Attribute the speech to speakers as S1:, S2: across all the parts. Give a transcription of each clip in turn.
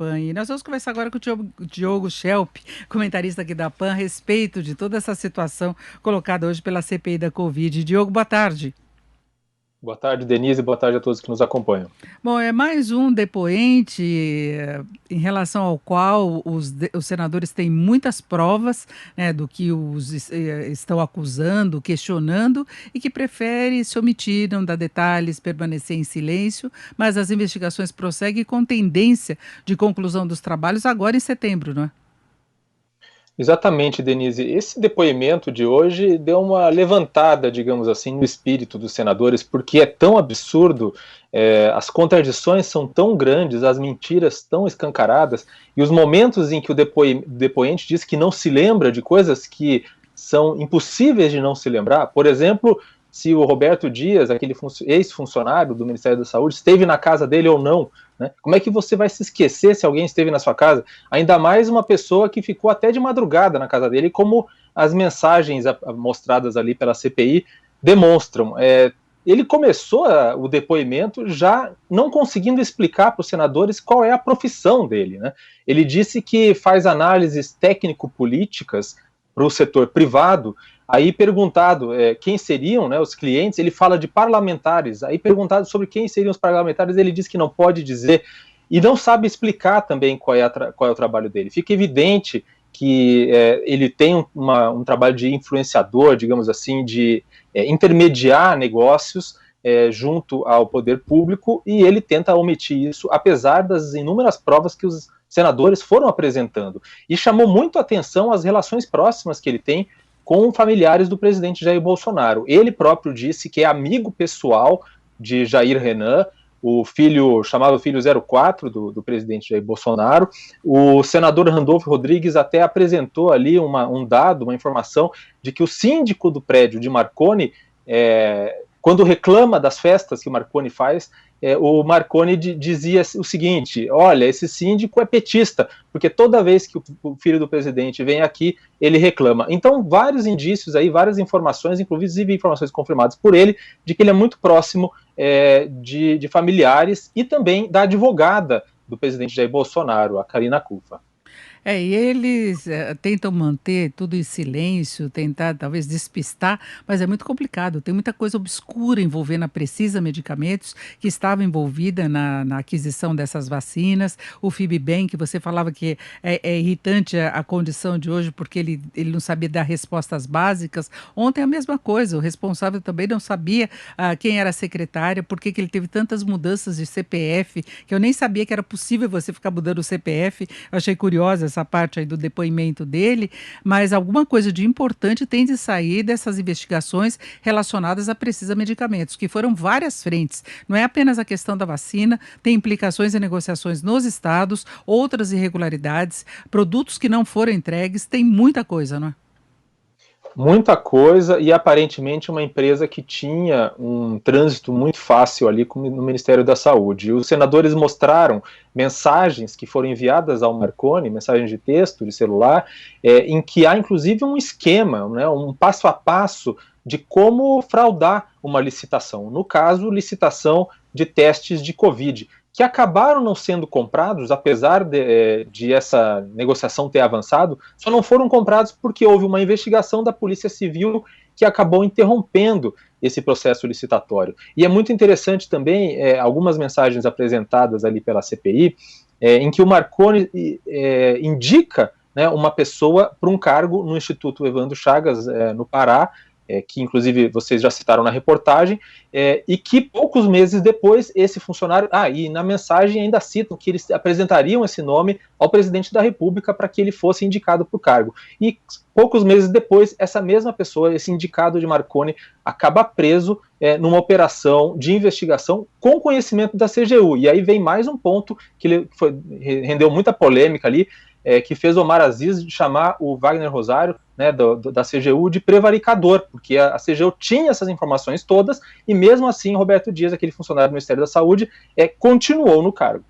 S1: PAN. E nós vamos conversar agora com o Diogo Schelp, comentarista aqui da PAN, a respeito de toda essa situação colocada hoje pela CPI da Covid. Diogo, boa tarde.
S2: Boa tarde, Denise, boa tarde a todos que nos acompanham.
S1: Bom, é mais um depoente em relação ao qual os senadores têm muitas provas, né, do que estão acusando, questionando, e que prefere se omitir, não dar detalhes, permanecer em silêncio, mas as investigações prosseguem com tendência de conclusão dos trabalhos agora em setembro, não é?
S2: Exatamente, Denise. Esse depoimento de hoje deu uma levantada, digamos assim, no espírito dos senadores, porque é tão absurdo, as contradições são tão grandes, as mentiras tão escancaradas, e os momentos em que o depoente diz que não se lembra de coisas que são impossíveis de não se lembrar. Por exemplo, se o Roberto Dias, aquele ex-funcionário do Ministério da Saúde, esteve na casa dele ou não. Né? Como é que você vai se esquecer se alguém esteve na sua casa? Ainda mais uma pessoa que ficou até de madrugada na casa dele, como as mensagens mostradas ali pela CPI demonstram. Ele começou o depoimento já não conseguindo explicar para os senadores qual é a profissão dele. Né? Ele disse que faz análises técnico-políticas para o setor privado. Aí perguntado quem seriam, né, os clientes, ele fala de parlamentares. Aí perguntado sobre quem seriam os parlamentares, ele diz que não pode dizer e não sabe explicar também qual é o trabalho dele. Fica evidente que ele tem um trabalho de influenciador, digamos assim, de intermediar negócios junto ao poder público, e ele tenta omitir isso, apesar das inúmeras provas que os senadores foram apresentando. E chamou muito a atenção as relações próximas que ele tem com familiares do presidente Jair Bolsonaro. Ele próprio disse que é amigo pessoal de Jair Renan, o filho, chamado filho 04 do presidente Jair Bolsonaro. O senador Randolfo Rodrigues até apresentou ali um dado, uma informação de que o síndico do prédio de Marconi, quando reclama das festas que o Marconi faz, o Marconi dizia o seguinte: olha, esse síndico é petista, porque toda vez que o filho do presidente vem aqui, ele reclama. Então, vários indícios aí, várias informações, inclusive informações confirmadas por ele, de que ele é muito próximo de familiares e também da advogada do presidente Jair Bolsonaro, a Karina Cufa.
S1: E eles tentam manter tudo em silêncio, tentar talvez despistar, mas é muito complicado. Tem muita coisa obscura envolvendo a Precisa Medicamentos, que estava envolvida na aquisição dessas vacinas. O Fibibem, que você falava que é irritante a condição de hoje, porque ele não sabia dar respostas básicas. Ontem a mesma coisa, o responsável também não sabia quem era a secretária, por que ele teve tantas mudanças de CPF, que eu nem sabia que era possível você ficar mudando o CPF. Eu achei curiosa essa parte aí do depoimento dele, mas alguma coisa de importante tem de sair dessas investigações relacionadas a Precisa Medicamentos, que foram várias frentes. Não é apenas a questão da vacina, tem implicações em negociações nos estados, outras irregularidades, produtos que não foram entregues, tem muita coisa, não é?
S2: Muita coisa, e aparentemente uma empresa que tinha um trânsito muito fácil ali no Ministério da Saúde. E os senadores mostraram mensagens que foram enviadas ao Marconi, mensagens de texto, de celular, em que há inclusive um esquema, né, um passo a passo de como fraudar uma licitação. No caso, licitação de testes de Covid, que acabaram não sendo comprados, apesar de essa negociação ter avançado, só não foram comprados porque houve uma investigação da Polícia Civil que acabou interrompendo esse processo licitatório. E é muito interessante também algumas mensagens apresentadas ali pela CPI, em que o Marconi indica, né, uma pessoa para um cargo no Instituto Evandro Chagas, no Pará, que inclusive vocês já citaram na reportagem, e que poucos meses depois esse funcionário, e na mensagem ainda citam que eles apresentariam esse nome ao presidente da República para que ele fosse indicado para o cargo. E poucos meses depois, essa mesma pessoa, esse indicado de Marconi, acaba preso numa operação de investigação com conhecimento da CGU. E aí vem mais um ponto que rendeu muita polêmica ali, que fez Omar Aziz chamar o Wagner Rosário, né, da CGU, de prevaricador, porque a CGU tinha essas informações todas, e mesmo assim Roberto Dias, aquele funcionário do Ministério da Saúde, continuou no cargo.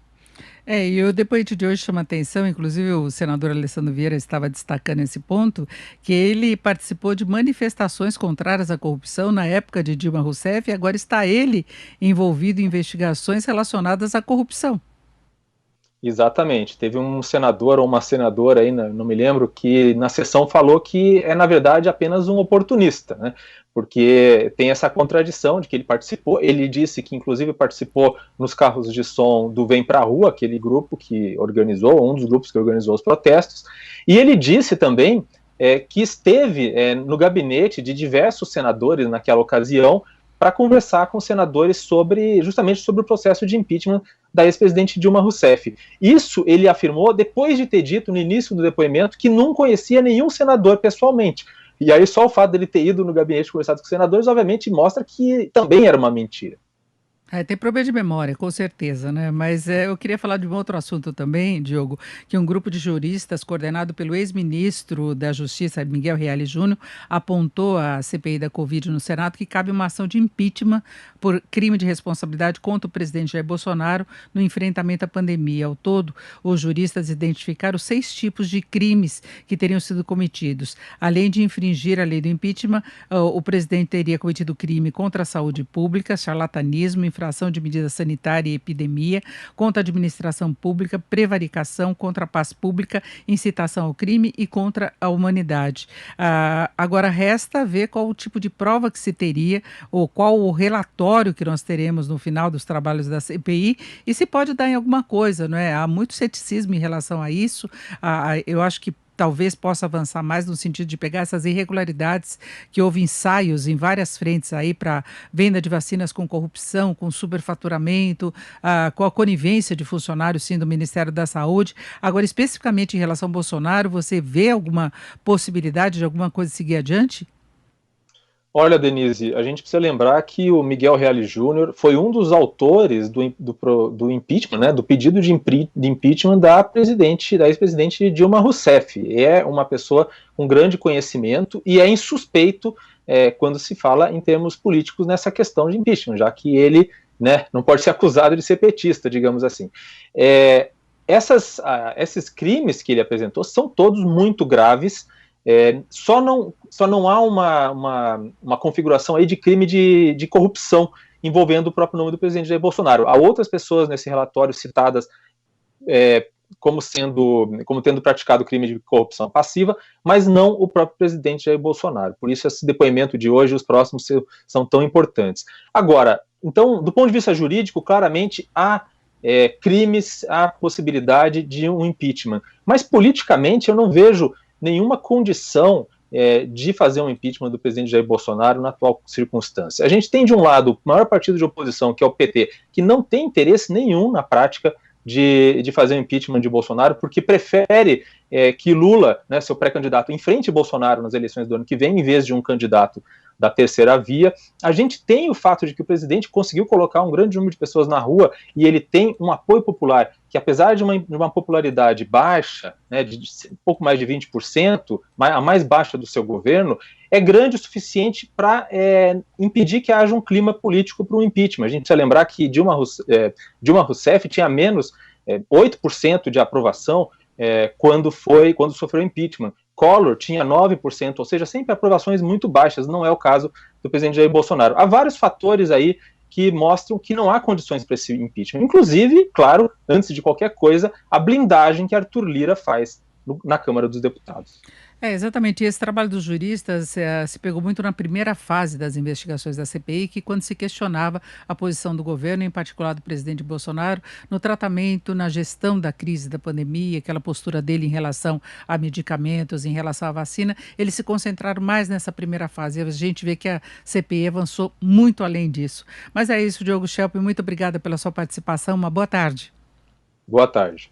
S1: E o depoimento de hoje chama atenção, inclusive o senador Alessandro Vieira estava destacando esse ponto, que ele participou de manifestações contrárias à corrupção na época de Dilma Rousseff, e agora está ele envolvido em investigações relacionadas à corrupção.
S2: Exatamente. Teve um senador ou uma senadora aí, não me lembro, que na sessão falou que é, na verdade, apenas um oportunista, né? Porque tem essa contradição de que ele participou. Ele disse que, inclusive, participou nos carros de som do Vem Pra Rua, aquele grupo que organizou, um dos grupos que organizou os protestos. E ele disse também que esteve no gabinete de diversos senadores naquela ocasião para conversar com senadores justamente sobre o processo de impeachment da ex-presidente Dilma Rousseff. Isso ele afirmou depois de ter dito no início do depoimento que não conhecia nenhum senador pessoalmente. E aí só o fato dele ter ido no gabinete conversado com os senadores, obviamente, mostra que também era uma mentira.
S1: Tem problema de memória, com certeza, né? Mas eu queria falar de um outro assunto também, Diogo, que um grupo de juristas, coordenado pelo ex-ministro da Justiça, Miguel Reale Júnior, apontou à CPI da Covid no Senado que cabe uma ação de impeachment por crime de responsabilidade contra o presidente Jair Bolsonaro no enfrentamento à pandemia. Ao todo, os juristas identificaram 6 tipos de crimes que teriam sido cometidos. Além de infringir a lei do impeachment, o presidente teria cometido crime contra a saúde pública, charlatanismo, infração de medida sanitária e epidemia, contra a administração pública, prevaricação, contra a paz pública, incitação ao crime e contra a humanidade. Agora resta ver qual o tipo de prova que se teria ou qual o relatório que nós teremos no final dos trabalhos da CPI e se pode dar em alguma coisa, não é? Há muito ceticismo em relação a isso. Eu acho que talvez possa avançar mais no sentido de pegar essas irregularidades que houve ensaios em várias frentes aí para venda de vacinas com corrupção, com superfaturamento, com a conivência de funcionários sim do Ministério da Saúde. Agora, especificamente em relação ao Bolsonaro, você vê alguma possibilidade de alguma coisa seguir adiante?
S2: Olha, Denise, a gente precisa lembrar que o Miguel Reale Júnior foi um dos autores do impeachment, né, do pedido de impeachment da ex-presidente Dilma Rousseff. É uma pessoa com grande conhecimento e é insuspeito quando se fala em termos políticos nessa questão de impeachment, já que ele, né, não pode ser acusado de ser petista, digamos assim. Esses crimes que ele apresentou são todos muito graves. Só não há uma configuração aí de crime de corrupção envolvendo o próprio nome do presidente Jair Bolsonaro. Há outras pessoas nesse relatório citadas como tendo praticado crime de corrupção passiva, mas não o próprio presidente Jair Bolsonaro. Por isso esse depoimento de hoje e os próximos são tão importantes. Agora, então, do ponto de vista jurídico, claramente há crimes, há possibilidade de um impeachment. Mas politicamente eu não vejo nenhuma condição de fazer um impeachment do presidente Jair Bolsonaro na atual circunstância. A gente tem, de um lado, o maior partido de oposição, que é o PT, que não tem interesse nenhum na prática de fazer um impeachment de Bolsonaro, porque prefere que Lula, né, seu pré-candidato, enfrente Bolsonaro nas eleições do ano que vem, em vez de um candidato da terceira via. A gente tem o fato de que o presidente conseguiu colocar um grande número de pessoas na rua e ele tem um apoio popular que, apesar de uma popularidade baixa, né, de um pouco mais de 20%, a mais baixa do seu governo, é grande o suficiente para impedir que haja um clima político para o impeachment. A gente precisa lembrar que Dilma Rousseff tinha menos 8% de aprovação quando sofreu impeachment. Collor tinha 9%, ou seja, sempre aprovações muito baixas, não é o caso do presidente Jair Bolsonaro. Há vários fatores aí que mostram que não há condições para esse impeachment. Inclusive, claro, antes de qualquer coisa, a blindagem que Arthur Lira faz na Câmara dos Deputados.
S1: Exatamente. E esse trabalho dos juristas se pegou muito na primeira fase das investigações da CPI, que quando se questionava a posição do governo, em particular do presidente Bolsonaro, no tratamento, na gestão da crise da pandemia, aquela postura dele em relação a medicamentos, em relação à vacina, eles se concentraram mais nessa primeira fase. A gente vê que a CPI avançou muito além disso. Mas é isso, Diogo Schelp, muito obrigada pela sua participação. Uma boa tarde.
S2: Boa tarde.